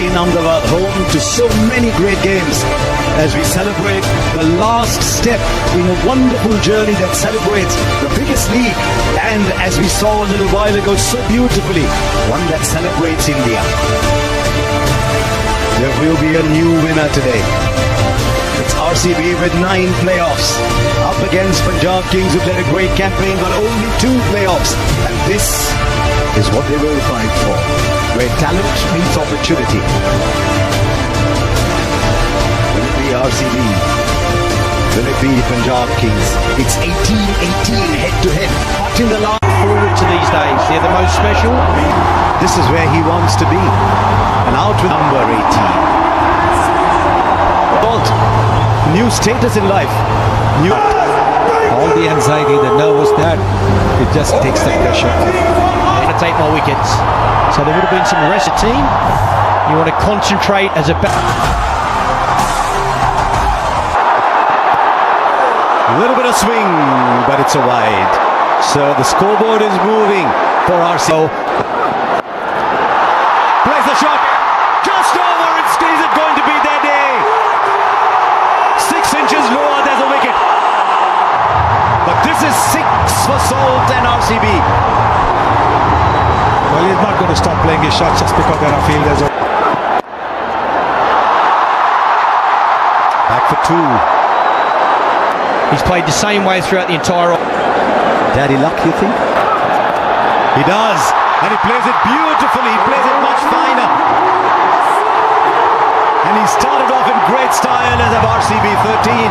in Ahmedabad, home to so many great games, as we celebrate the last step in a wonderful journey that celebrates the biggest league, and as we saw a little while ago so beautifully, one that celebrates India. There will be a new winner today. It's RCB with 9 playoffs up against Punjab Kings, who led a great campaign but only 2 playoffs, and this is what they will fight for, where talent meets opportunity. Will it be RCB? Will it be Punjab Kings? It's 18-18 head-to-head. Hot in the last forward to these days. They're the most special. This is where he wants to be. And out with number 18. Bolt, new status in life. New. All the anxiety, the nervous, that it just takes the pressure off. Going to take more wickets. So there would have been some rest of the team. You want to concentrate as a little bit of swing, but it's a wide. So the scoreboard is moving for RCB. Plays the shot. Just over. Is it going to be their day? 6 inches lower, there's a wicket. But this is 6 for Salt and RCB. Well, he's not going to stop playing his shots just because there are fielders. Back for 2. He's played the same way throughout the entire. Daddy luck, you think? He does, and he plays it beautifully. He plays it much finer. And he started off in great style as of RCB 13.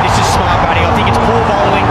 This is smart batting. I think it's poor bowling.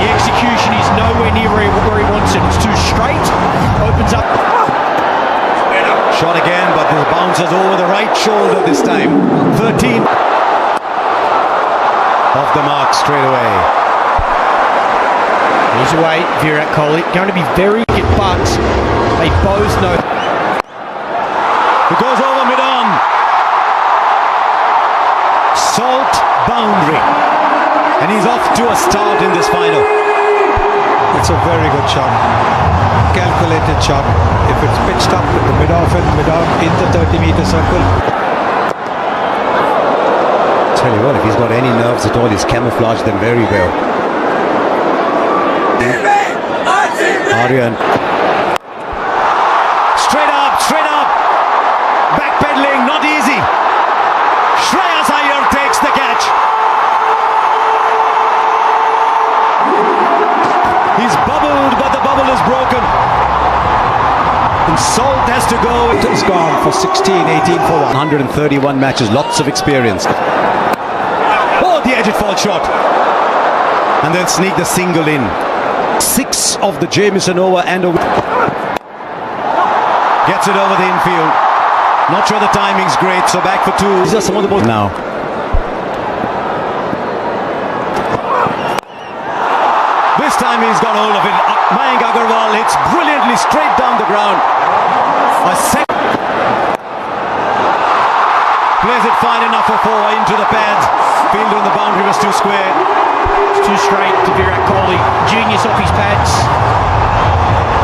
The execution is nowhere near where he wants it. It's too straight. Opens up. Shot again, but this bounces over the right shoulder this time. 13. Off the mark straight away. He's away, Virat Kohli. Going to be very good, but they both know. It goes over mid-on. Salt boundary. And he's off to a start in this final. It's a very good shot. Calculated shot. If it's pitched up in the mid-off and mid-on in the 30-meter circle. Tell you what, if he's got any nerves at all, he's camouflaged them very well. Aryan. Straight up. Backpedaling, not easy. Shreyas Iyer takes the catch. He's bubbled, but the bubble is broken. And Salt has to go. It's gone for 16, 18 for 1. 131 matches, lots of experience. Oh, the edge it fall shot. And then sneak the single in. 6 of the Jamieson over and over. Gets it over the infield. Not sure the timing's great, so back for 2. These are some of the balls now. This time he's got hold of it. Mayank Agarwal hits brilliantly straight down the ground. A second. Plays it fine enough for 4 into the pads. Fielder in the boundary was too square. It's too straight to Virat Kohli. Genius off his pads.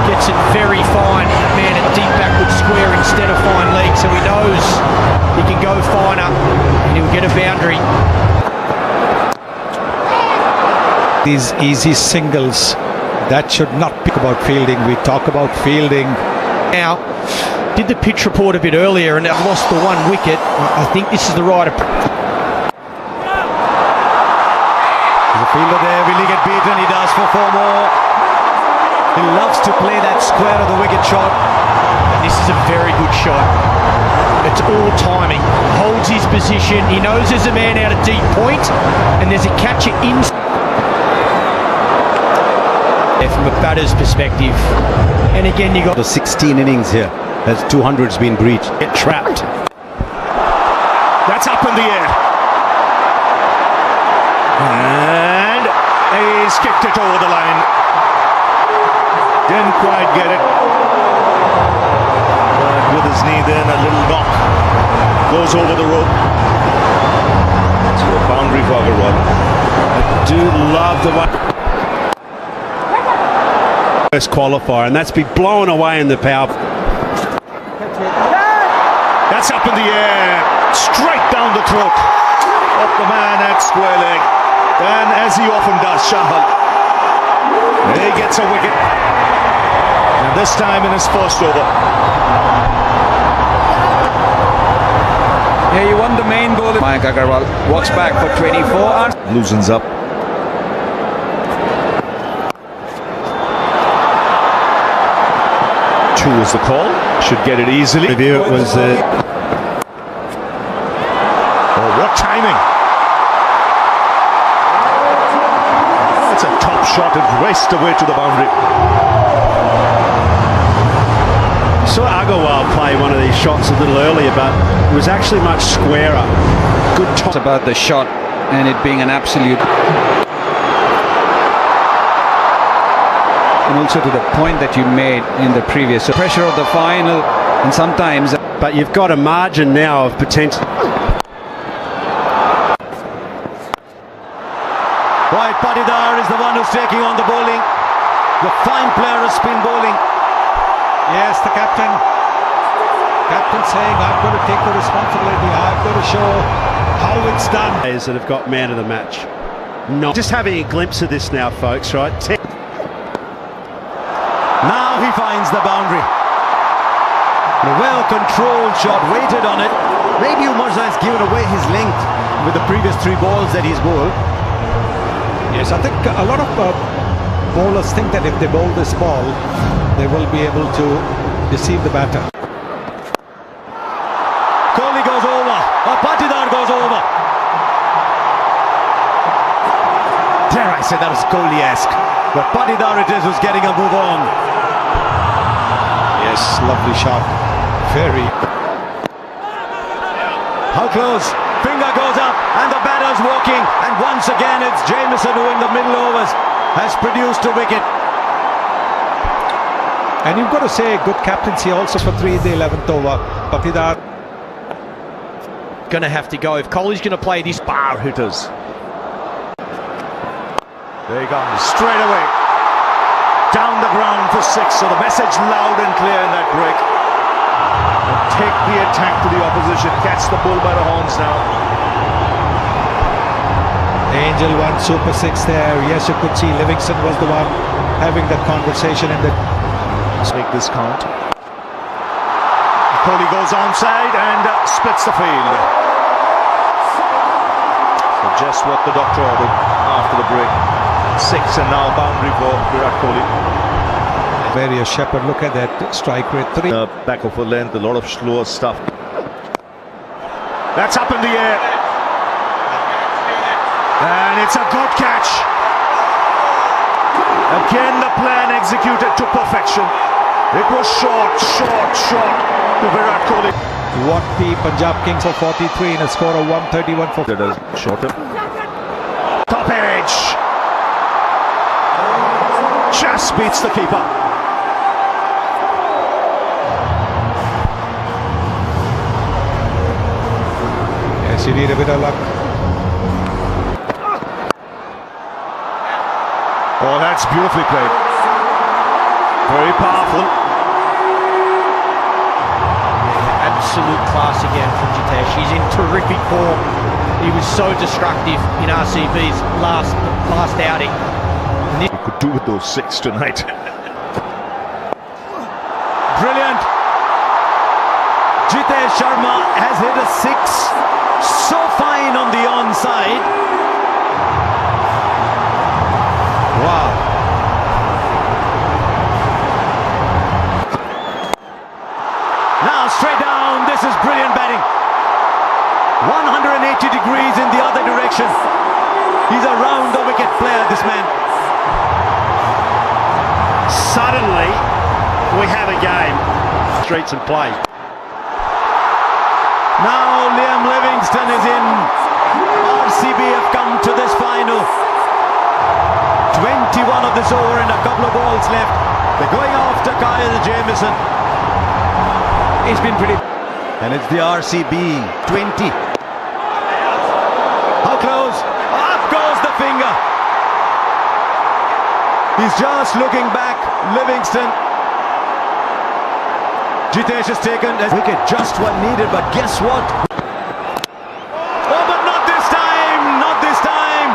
Gets it very fine. Man at deep backward square instead of fine leg, so he knows he can go finer and he'll get a boundary. These easy singles, that should not be about fielding. We talk about fielding. Now, did the pitch report a bit earlier and they've lost the 1 wicket. I think this is the right approach. The fielder there, will he get beaten? He does for 4 more. He loves to play that square of the wicket shot. This is a very good shot. It's all timing. Holds his position. He knows there's a man out of deep point, and there's a catcher in. From a batter's perspective, and again you got the 16 innings here as 200's been breached. Get trapped. That's up in the air. And he's kicked it over the line. Didn't quite get it. But with his knee then, a little knock. Goes over the rope. So a boundary for Agarwal. I do love the one. First qualifier, and that's been blown away in the power. That's up in the air, straight down the throat of the man at square leg. And as he often does, Shahal, he gets a wicket. And this time in his first over. Yeah, he won the main ball. Mayank Agarwal walks back for 24. Loosens up. Two is the call. Should get it easily. Review it was. Oh, what timing! It's a top shot. It raced away to the boundary. Saw Agarwal play one of these shots a little earlier, but it was actually much squarer. Good top. It's about the shot and it being an absolute. And also to the point that you made in the previous. So pressure of the final, and sometimes. But you've got a margin now of potential. Right, Patidar is the one who's taking on the bowling. The fine player of spin bowling. Yes, the captain. Captain saying, I've got to take the responsibility. I've got to show how it's done. Players that have got man of the match. Not just having a glimpse of this now, folks, right? Now he finds the boundary. A well-controlled shot, waited on it. Maybe Umarza has given away his length with the previous three balls that he's bowled. Yes, I think a lot of bowlers think that if they bowl this ball, they will be able to deceive the batter. Kohli goes over, Patidar goes over. Dare I say that was Kohli-esque, but Patidar it is who's getting a move on. Yes, lovely shot. Very. How close? Finger goes up and the batter's walking, and once again it's Jamieson who in the middle overs has produced a wicket. And you've got to say good captaincy also for 3 in the 11th over. Patidar Going to have to go. If Kohli's going to play this Bar hitters. There he comes, straight away. Down the ground for 6, so the message loud and clear in that break. And take the attack to the opposition, catch the bull by the horns now. Angel won Super 6 there. Yes, you could see Livingston was the one having that conversation in the. Let's make this count. Kohli goes onside and splits the field. So just what the doctor ordered after the break. 6 and now boundary for Virat Kohli. Various Shepherd, look at that strike rate. 3. Back of a length, a lot of slower stuff. That's up in the air. And it's a good catch. Again the plan executed to perfection. It was short to Virat Kohli. What the Punjab Kings for 43 in a score of 131 for. Shorter. Top edge. Just beats the keeper. Yes, you need a bit of luck. Oh, that's beautifully played. Very powerful. absolute class again from Jitesh. He's in terrific form. He was so destructive in RCB's last outing. He could do with those 6 tonight. Brilliant. Jitesh Sharma has hit a 6. So fine on the onside. Wow. Now straight down. This is brilliant batting. 180 degrees in the other direction. He's a round the wicket player, this man. Suddenly, we have a game. Streets and play. Now Liam Livingston is in. RCB have come to this final. 21 of this over and a couple of balls left. They're going after Kyle Jamieson. He's been pretty. And it's the RCB 20. How close? Up goes the finger. He's just looking back. Livingston. Jitesh has taken a wicket, just one needed, but guess what? Oh, but not this time! Not this time!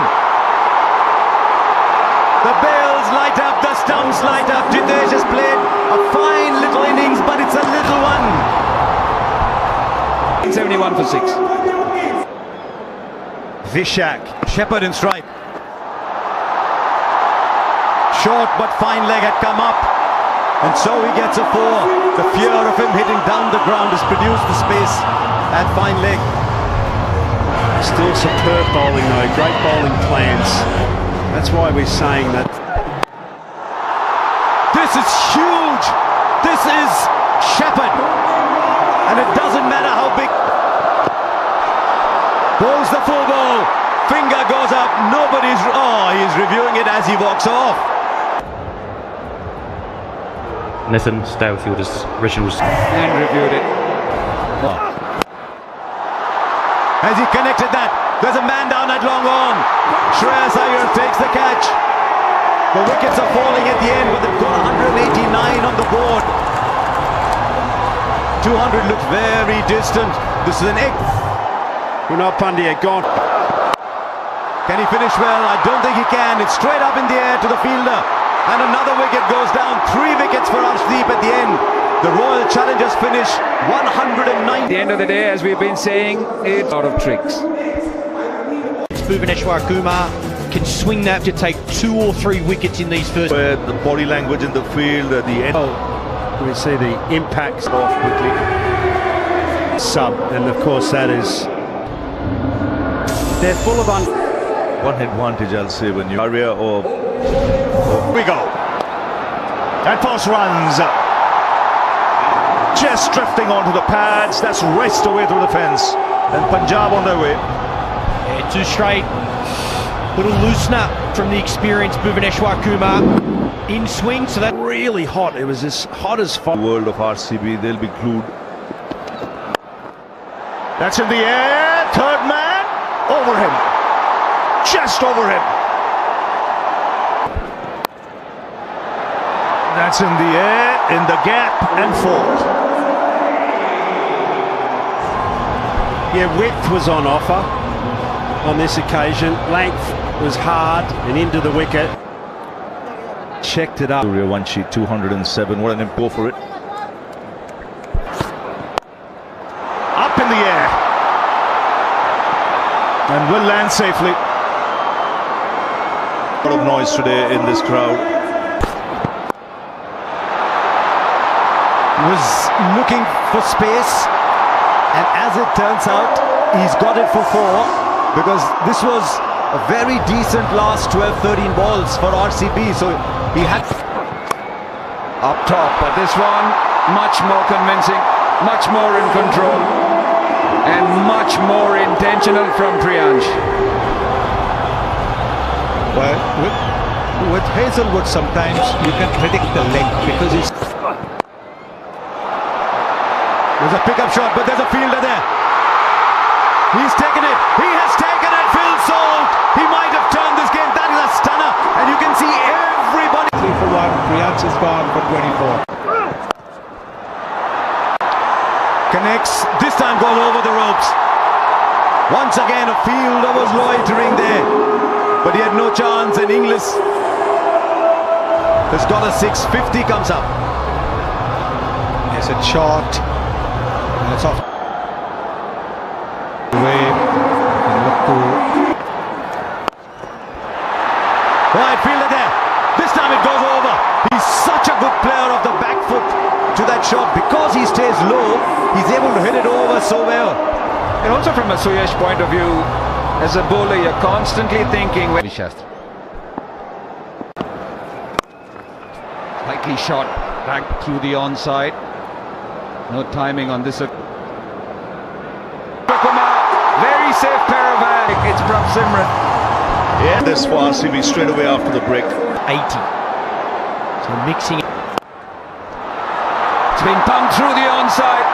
The bails light up, the stumps light up. Jitesh has played a fine little innings, but it's a little one. 71 for 6. Vishak, Shepherd in strike. Short but fine leg had come up, and so he gets a 4. The fear of him hitting down the ground has produced the space at fine leg. Still superb bowling though, great bowling plans. That's why we're saying that. This is huge! This is Shepherd, and it doesn't matter how big. Bowls the full ball, finger goes up, he's reviewing it as he walks off. Nathan Stalefielder's originals. And reviewed it. Has he connected that? There's a man down at long on. Shreyas Iyer takes the catch. The wickets are falling at the end, but they've got 189 on the board. 200 looks very distant. This is an egg. Kunal Pandya gone. Can he finish well? I don't think he can. It's straight up in the air to the fielder. And another wicket goes down. 3 wickets for Arshdeep at the end. The Royal Challengers finish 109. At the end of the day, as we've been saying, it's out of tricks. Bhuvaneshwar Kumar can swing that to take 2 or 3 wickets in these first. Where the body language in the field, the end. We see the impacts off quickly. Sub, and of course that is. They're full of One advantage, I'll say, when you area or we go. And Post runs. Just drifting onto the pads. That's raced away through the fence. And Punjab on their way. Yeah, 2 straight. Little loosener from the experienced Bhuvaneshwar Kumar in swing, so that really hot. It was as hot as fire. World of RCB, they'll be glued. That's in the air. Third man over him. Just over him. That's in the air, in the gap, and 4. Yeah, width was on offer on this occasion. Length was hard and into the wicket. Checked it up. Surya Vanshi, 207. What an go for it. Up in the air. And will land safely. A lot of noise today in this crowd. Was looking for space, and as it turns out, he's got it for 4, because this was a very decent last 12-13 balls for RCB, so he had Up top, but this one much more convincing, much more in control, and much more intentional from Priyansh. Well, with Hazelwood sometimes you can predict the length because he's. There's a pickup shot, but there's a fielder there. He's taken it. He has taken it. Phil Salt. He might have turned this game. That is a stunner. And you can see everybody. 3 for 1. Priyansh is gone for 24. Connects. This time goes over the ropes. Once again, a fielder was loitering there. But he had no chance. And Inglis has got a 6. 50 comes up. It's a shot. And it's off. Wave. And look to. Right, fielder there. This time it goes over. He's such a good player of the back foot to that shot. Because he stays low, he's able to hit it over so well. And also from a Suyash point of view, as a bowler, you're constantly thinking. Slightly shot back through the onside. No timing on this. Kumar, very safe pair of hands. It's from Simran. Yeah, this for RCB straight away after the break. 80. So mixing. It's been pumped through the onside.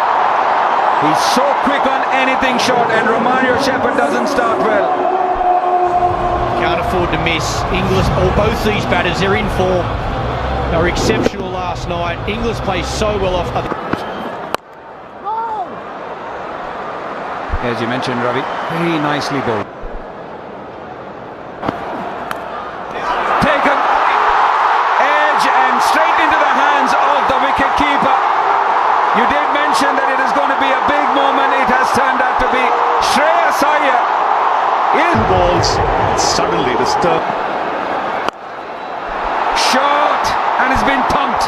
He's so quick on anything short, and Romario Shepherd doesn't start well. Can't afford to miss. Inglis, or both these batters, they're in form. They were exceptional last night. Inglis plays so well off. as you mentioned, Ravi. Very nicely bowled. Taken. Edge and straight into the hands of the wicket keeper. You did mention that it is going to be a big moment. It has turned out to be. Shreyas Iyer is Balls suddenly disturbed. short and has been thumped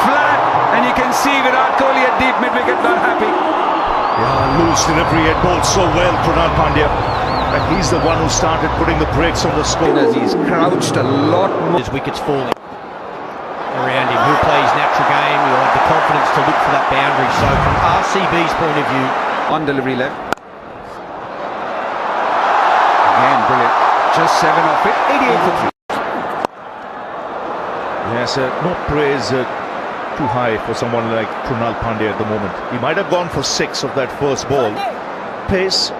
flat, and you can see Virat Kohli at deep mid-wicket not happy. Yeah, loose delivery, had bowled so well, Kunal Pandya. And he's the one who started putting the brakes on the score. As he's crouched a lot more. His wickets falling around him. He'll play his natural game. He'll have the confidence to look for that boundary. So from RCB's point of view, On delivery left. Again, brilliant. Just 7 off it. 88 for 3. Yes, no praise too high for someone like Kunal Pandya at the moment. He might have gone for 6 of that first ball. Pace.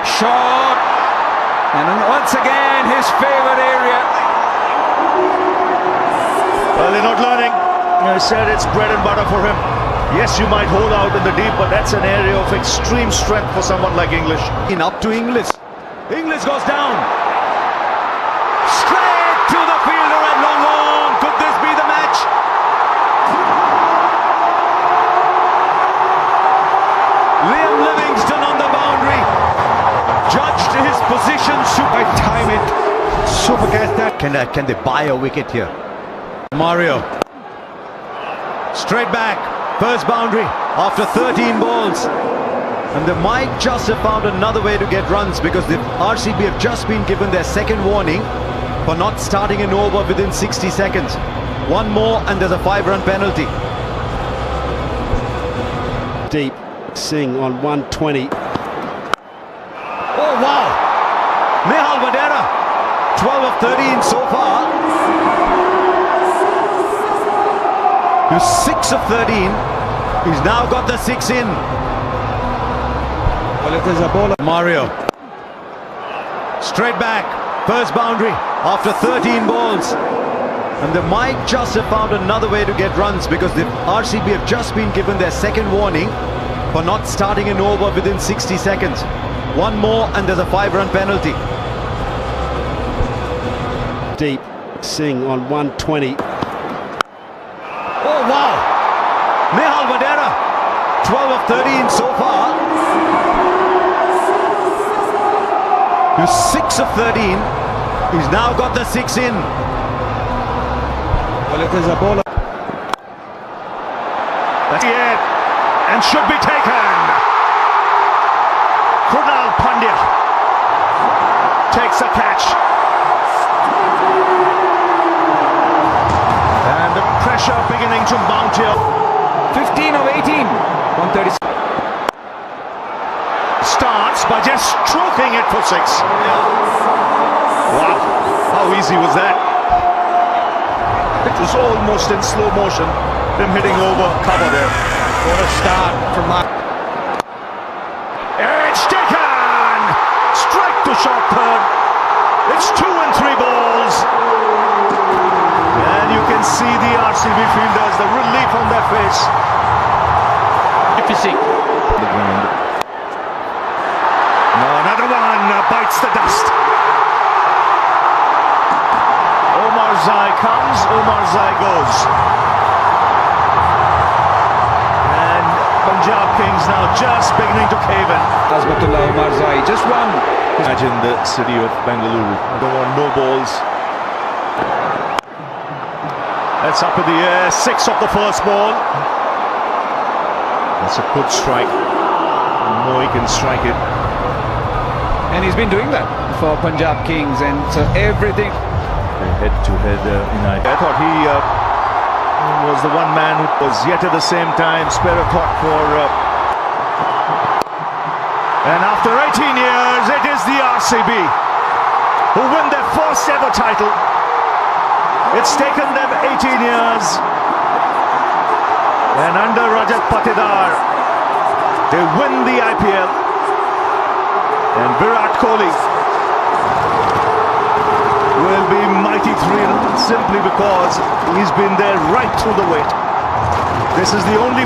Short. And once again, his favourite area. Well, they're not learning. I said it's bread and butter for him. Yes, you might hold out in the deep, but that's an area of extreme strength for someone like English. Up to Inglis. Inglis goes down. Straight to the fielder at long on. Could this be the match? Liam Livingston on the boundary. Judged his position. I time it. Super catch that. Can they buy a wicket here? Mario. Straight back. First boundary after 13 balls. And they might just have found another way to get runs because the RCB have just been given their second warning for not starting an over within 60 seconds. One more and there's a 5-run penalty. Deep. Singh on 120. Oh wow! Nehal Vadera, 12 of 13 so far. He's 6 of 13. He's now got the 6 in. Well, if there's a bowler. Mario. Straight back. First boundary after 13 balls. And they might just have found another way to get runs because the RCB have just been given their second warning for not starting an over within 60 seconds. One more and there's a 5-run penalty. Deep. Singh on 120. Oh wow! Nehal Vadera, 12 of 13 so far. He's 6 of 13. He's now got the 6 in. Well, if there's a bowler. That's it. And should be taken. Kunal Pandya takes a catch. And the pressure beginning to mount here. 15 of 18. 136. Starts by just stroking it for 6. Wow, how easy was that? It was almost in slow motion, him hitting over cover there. what a start from Mark. It's taken! Strike to short third. It's 2 and 3 balls. And you can see the RCB fielders, the relief on their face. Magnificent. The ground. No, another one bites the dust. Omar Zai comes, Omar Zai goes. And Punjab Kings now just beginning to cave in. Azmatullah Omar Zai, just one. Imagine the city of Bangalore. Don't want no balls. That's up in the air. 6 of the first ball. That's a good strike. No, he can strike it. And he's been doing that for Punjab Kings, and so everything. Head-to-head United. I thought he was the one man who was yet at the same time spare a thought for. And after 18 years, it is the RCB who win their first ever title. It's taken them 18 years. And under Rajat Patidar, they win the IPL. And Virat Kohli will be mighty thrilled. simply because he's been there right through the wait. This is the only